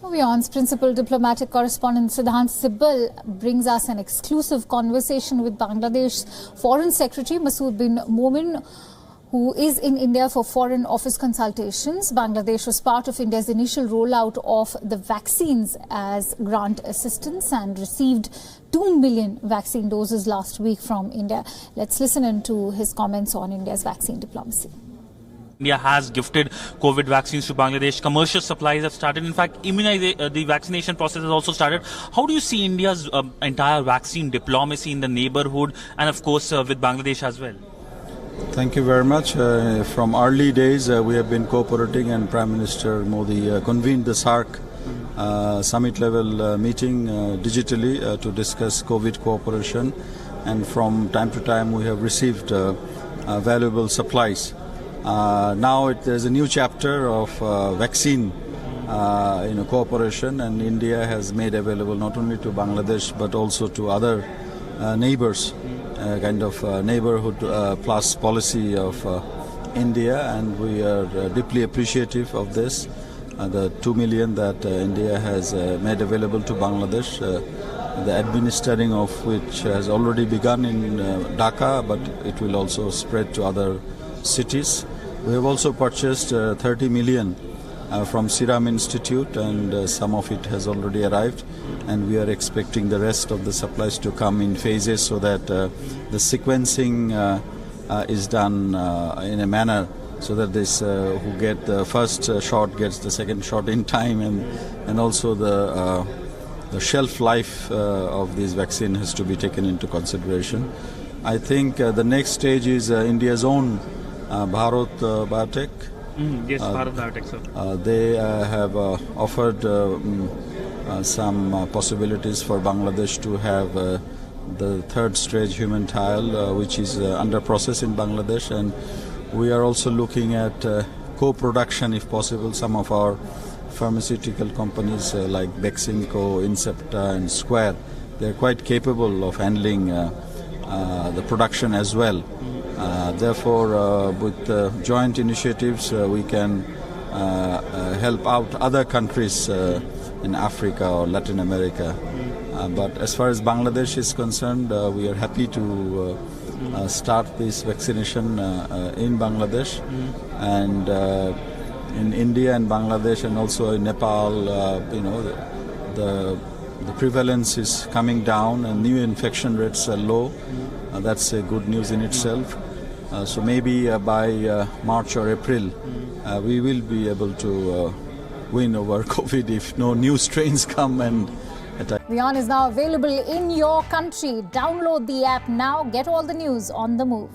WION's principal diplomatic correspondent Siddhant Sibal brings us an exclusive conversation with Bangladesh's Foreign Secretary Masood bin Momin, who is in India for Foreign Office consultations. Bangladesh was part of India's initial rollout of the vaccines as grant assistance and received 2 million vaccine doses last week from India. Let's listen in to his comments on India's vaccine diplomacy. India has gifted COVID vaccines to Bangladesh. Commercial supplies have started. In fact, the vaccination process has also started. How do you see India's entire vaccine diplomacy in the neighborhood and, of course, with Bangladesh as well? Thank you very much. From early days, we have been cooperating, and Prime Minister Modi convened the SAARC summit-level meeting digitally to discuss COVID cooperation. And from time to time, we have received valuable supplies. Now there's a new chapter of vaccine cooperation, and India has made available not only to Bangladesh but also to other neighbors, kind of neighborhood plus policy of India, and we are deeply appreciative of this. The 2 million that India has made available to Bangladesh, the administering of which has already begun in Dhaka, but it will also spread to other cities. We have also purchased 30 million from Serum Institute, and some of it has already arrived, and we are expecting the rest of the supplies to come in phases so that the sequencing is done in a manner so that this who get the first shot gets the second shot in time, and also the shelf life of this vaccine has to be taken into consideration. I think the next stage is India's own Bharat Biotech. Yes, Bharat Biotech, sir. They have offered some possibilities for Bangladesh to have the third stage human trial, which is under process in Bangladesh, and we are also looking at co-production, if possible. Some of our pharmaceutical companies like Beximco, Incepta, and Square, they're quite capable of handling the production as well. Therefore, with joint initiatives, we can help out other countries in Africa or Latin America. But as far as Bangladesh is concerned, we are happy to start this vaccination in Bangladesh, and in India and Bangladesh, and also in Nepal. The prevalence is coming down, and new infection rates are low. That's good news in itself. So maybe by March or April, we will be able to win over COVID if no new strains come and attack. WION is now available in your country. Download the app now. Get all the news on the move.